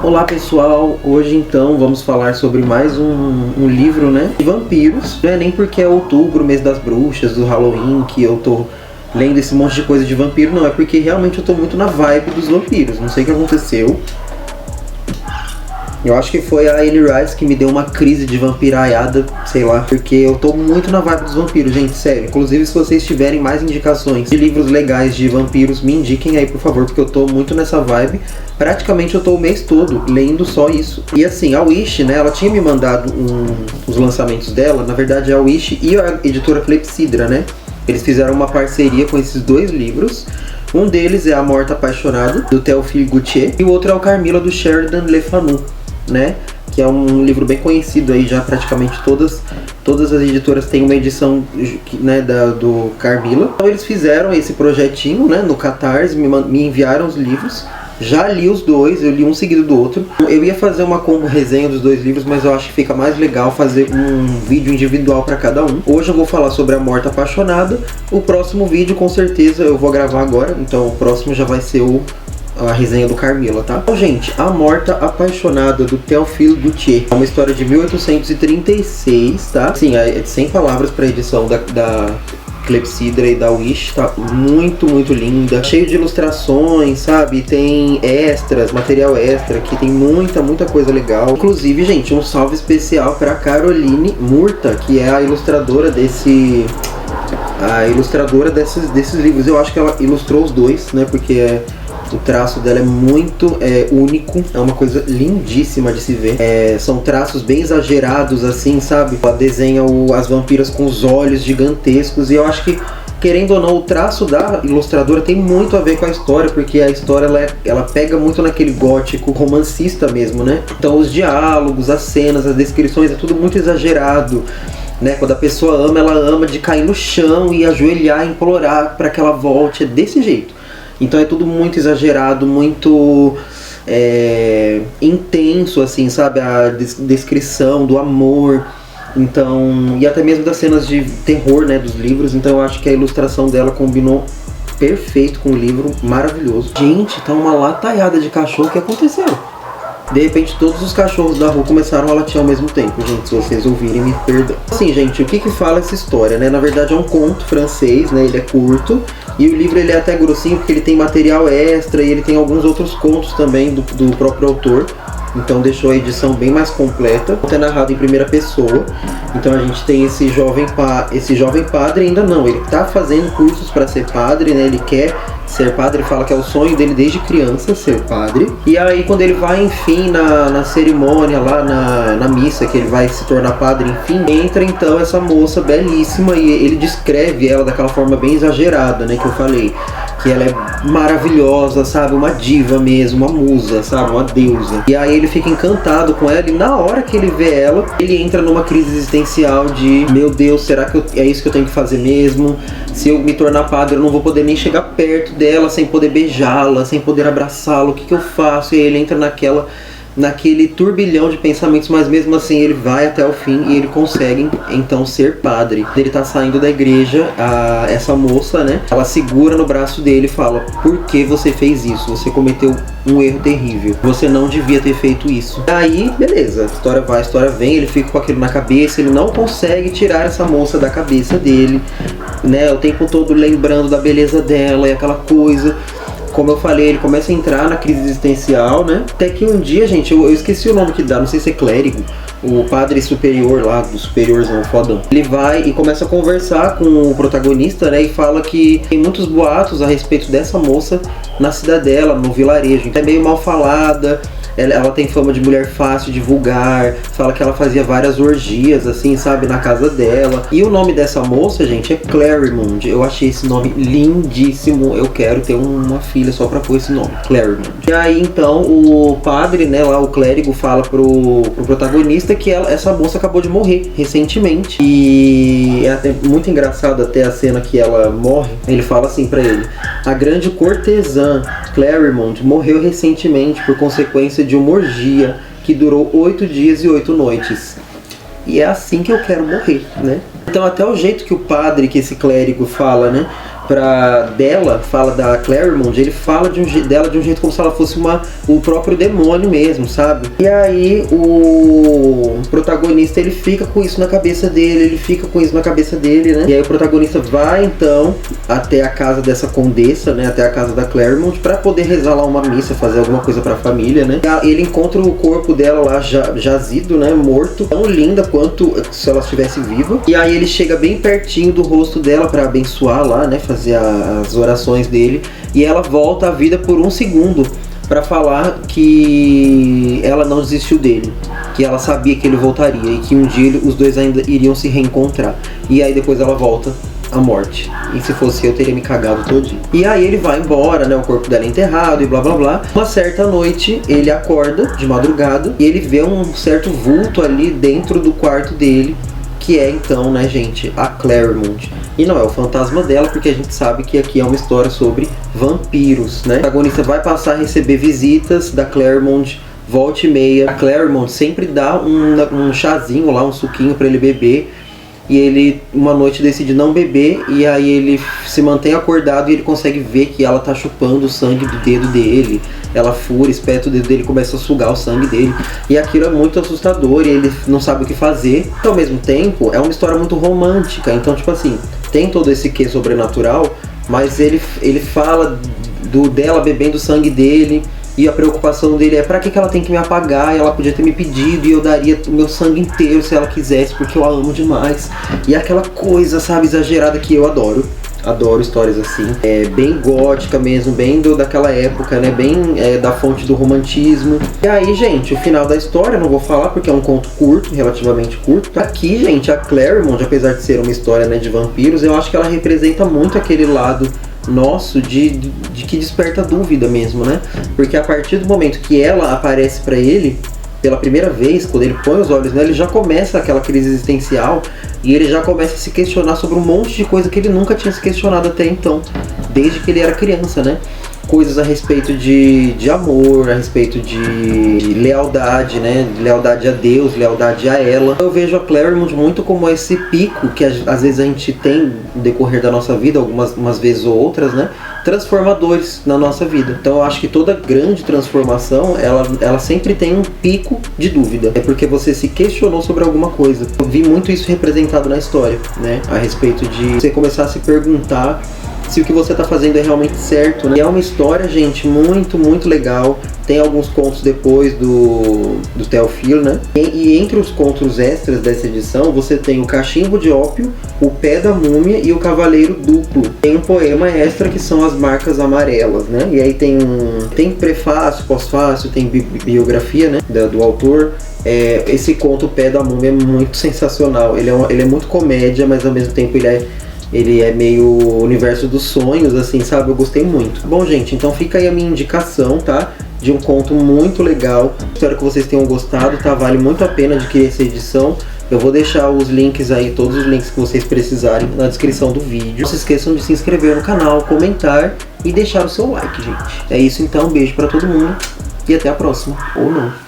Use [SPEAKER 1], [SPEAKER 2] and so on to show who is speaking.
[SPEAKER 1] Olá pessoal, hoje então vamos falar sobre mais um livro, né, de vampiros. Não é nem porque é outubro, mês das bruxas, do Halloween, que eu tô lendo esse monte de coisa de vampiro, não, é porque realmente eu tô muito na vibe dos vampiros, não sei o que aconteceu. Eu acho que foi a Anne Rice que me deu uma crise de vampiraiada, sei lá, porque eu tô muito na vibe dos vampiros, gente, sério. Inclusive, se vocês tiverem mais indicações de livros legais de vampiros, me indiquem aí, por favor, porque eu tô muito nessa vibe. Praticamente eu tô o mês todo lendo só isso. E assim, a Wish, né, ela tinha me mandado os lançamentos dela, na verdade a Wish e a editora Clepsydra, né? Eles fizeram uma parceria com esses dois livros. Um deles é A Morta Apaixonada, do Théophile Gautier, e o outro é o Carmilla, do Sheridan Le Fanu, né? Que é um livro bem conhecido aí, já praticamente todas as editoras têm uma edição, né, do Carmilla. Então eles fizeram esse projetinho, né, no Catarse, me enviaram os livros. Já li os dois, eu li um seguido do outro. Eu ia fazer uma combo resenha dos dois livros, mas eu acho que fica mais legal fazer um vídeo individual para cada um. Hoje eu vou falar sobre A Morta Apaixonada. O próximo vídeo, com certeza, eu vou gravar agora. Então o próximo já vai ser a resenha do Carmilla, tá? Então, gente, A Morta Apaixonada, do Théophile Gautier. É uma história de 1836, tá? Sim, é sem palavras para edição da Clepsydra e da Wish, tá muito linda, cheio de ilustrações, sabe? Tem extras, material extra, que tem muita coisa legal. Inclusive, gente, um salve especial para Caroline Murta, que é a ilustradora desses livros. Eu acho que ela ilustrou os dois, né? Porque o traço dela é muito único, é uma coisa lindíssima de se ver. São traços bem exagerados, assim, sabe? Ela desenha as vampiras com os olhos gigantescos, e eu acho que, querendo ou não, o traço da ilustradora tem muito a ver com a história, porque a história ela pega muito naquele gótico romancista mesmo, né? Então os diálogos, as cenas, as descrições, é tudo muito exagerado, né? Quando a pessoa ama, ela ama de cair no chão e ajoelhar e implorar para que ela volte, é desse jeito. Então é tudo muito exagerado, muito intenso, assim, sabe? A descrição do amor, então, e até mesmo das cenas de terror, né, dos livros. Então eu acho que a ilustração dela combinou perfeito com o livro, maravilhoso. Gente, tá uma lataiada de cachorro, o que aconteceu? De repente todos os cachorros da rua começaram a latir ao mesmo tempo, gente. Se vocês ouvirem, me perdão. Assim, gente, o que fala essa história, né? Na verdade é um conto francês, né? Ele é curto. E o livro ele é até grossinho porque ele tem material extra e ele tem alguns outros contos também do próprio autor. Então deixou a edição bem mais completa. É narrado em primeira pessoa. Então a gente tem esse jovem padre, ainda não. Ele tá fazendo cursos para ser padre, né? Ele quer ser padre, ele fala que é o sonho dele desde criança ser padre. E aí quando ele vai, enfim, na cerimônia lá, na missa, que ele vai se tornar padre, enfim, entra então essa moça belíssima e ele descreve ela daquela forma bem exagerada, né, que eu falei. Que ela é maravilhosa, sabe? Uma diva mesmo, uma musa, sabe? Uma deusa. E aí ele fica encantado com ela e na hora que ele vê ela, ele entra numa crise existencial de: meu Deus, será que é isso que eu tenho que fazer mesmo? Se eu me tornar padre, eu não vou poder nem chegar perto dela, sem poder beijá-la, sem poder abraçá-la. O que eu faço? E aí ele entra naquele turbilhão de pensamentos, mas mesmo assim ele vai até o fim e ele consegue então ser padre. Ele tá saindo da igreja, essa moça, né, ela segura no braço dele e fala: por que você fez isso? Você cometeu um erro terrível, você não devia ter feito isso. Aí, beleza, a história vai, a história vem, ele fica com aquilo na cabeça, ele não consegue tirar essa moça da cabeça dele, né, o tempo todo lembrando da beleza dela e aquela coisa. Como eu falei, ele começa a entrar na crise existencial, né? Até que um dia, gente, eu esqueci o nome que dá, não sei se é clérigo, o padre superior lá, do superiorzão fodão. Ele vai e começa a conversar com o protagonista, né? E fala que tem muitos boatos a respeito dessa moça na cidadela, no vilarejo. É meio mal falada. Ela tem fama de mulher fácil de vulgar, fala que ela fazia várias orgias, assim, sabe, na casa dela. E o nome dessa moça, gente, é Clarimond. Eu achei esse nome lindíssimo. Eu quero ter uma filha só pra pôr esse nome, Clarimond. E aí, então, o padre, né, lá, o clérigo, fala pro protagonista que essa moça acabou de morrer recentemente. E é até muito engraçado até a cena que ela morre. Ele fala assim pra ele: a grande cortesã Clarimond morreu recentemente por consequência de uma orgia que durou 8 dias e 8 noites. E é assim que eu quero morrer, né? Então até o jeito que o padre, que esse clérigo fala, né? dela, fala da Claremont, ele fala dela de um jeito como se ela fosse o próprio demônio mesmo, sabe? E aí o protagonista, ele fica com isso na cabeça dele, né? E aí o protagonista vai então até a casa dessa condessa, né? Até a casa da Claremont pra poder rezar lá uma missa, fazer alguma coisa pra família, né? E ele encontra o corpo dela lá jazido, né? Morto, tão linda quanto se ela estivesse viva. E aí ele chega bem pertinho do rosto dela pra abençoar lá, né? Fazer as orações dele. E ela volta à vida por um segundo pra falar que ela não desistiu dele, que ela sabia que ele voltaria e que um dia os dois ainda iriam se reencontrar. E aí depois ela volta à morte. E se fosse eu, teria me cagado todinho. E aí ele vai embora, né? O corpo dela é enterrado e blá blá blá. Uma certa noite ele acorda de madrugada e ele vê um certo vulto ali dentro do quarto dele, que é então, né, gente, a Claremont. E não é o fantasma dela, porque a gente sabe que aqui é uma história sobre vampiros, né? O protagonista vai passar a receber visitas da Claremont volta e meia. A Claremont sempre dá um chazinho lá, um suquinho pra ele beber. E ele, uma noite, decide não beber. E aí ele se mantém acordado e ele consegue ver que ela tá chupando o sangue do dedo dele. Ela fura, espeta o dedo dele e começa a sugar o sangue dele. E aquilo é muito assustador e ele não sabe o que fazer. Ao mesmo tempo, é uma história muito romântica. Então, tipo assim, tem todo esse quê sobrenatural, mas ele fala dela bebendo o sangue dele. E a preocupação dele é: pra que ela tem que me apagar? E ela podia ter me pedido e eu daria o meu sangue inteiro se ela quisesse, porque eu a amo demais. E aquela coisa, sabe, exagerada que eu adoro. Adoro histórias assim. É bem gótica mesmo, bem daquela época, né? Bem da fonte do romantismo. E aí, gente, o final da história, não vou falar porque é um conto curto, relativamente curto. Aqui, gente, a Claremont, apesar de ser uma história, né, de vampiros, eu acho que ela representa muito aquele lado nosso de que desperta dúvida mesmo, né? Porque a partir do momento que ela aparece pra ele pela primeira vez, quando ele põe os olhos nela, ele já começa aquela crise existencial e ele já começa a se questionar sobre um monte de coisa que ele nunca tinha se questionado até então, desde que ele era criança, né? Coisas a respeito de amor, a respeito de lealdade, né? Lealdade a Deus, lealdade a ela. Eu vejo a Claremont muito como esse pico que às vezes a gente tem no decorrer da nossa vida, umas vezes ou outras, né? Transformadores na nossa vida. Então eu acho que toda grande transformação, ela sempre tem um pico de dúvida. É porque você se questionou sobre alguma coisa. Eu vi muito isso representado na história, né? A respeito de você começar a se perguntar se o que você está fazendo é realmente certo, né? E é uma história, gente, muito, muito legal. Tem alguns contos depois do Théophile, né? E entre os contos extras dessa edição, você tem o Cachimbo de Ópio, o Pé da Múmia e o Cavaleiro Duplo. Tem um poema extra que são as Marcas Amarelas, né? E aí tem prefácio, pós-fácio, tem biografia, né, do autor. Esse conto, o Pé da Múmia, é muito sensacional. Ele é muito comédia, mas ao mesmo tempo ele é meio universo dos sonhos, assim, sabe? Eu gostei muito. Bom, gente, então fica aí a minha indicação, tá? De um conto muito legal. Espero que vocês tenham gostado, tá? Vale muito a pena adquirir essa edição. Eu vou deixar os links aí, todos os links que vocês precisarem na descrição do vídeo. Não se esqueçam de se inscrever no canal, comentar e deixar o seu like, gente. É isso então, um beijo pra todo mundo e até a próxima. Ou não.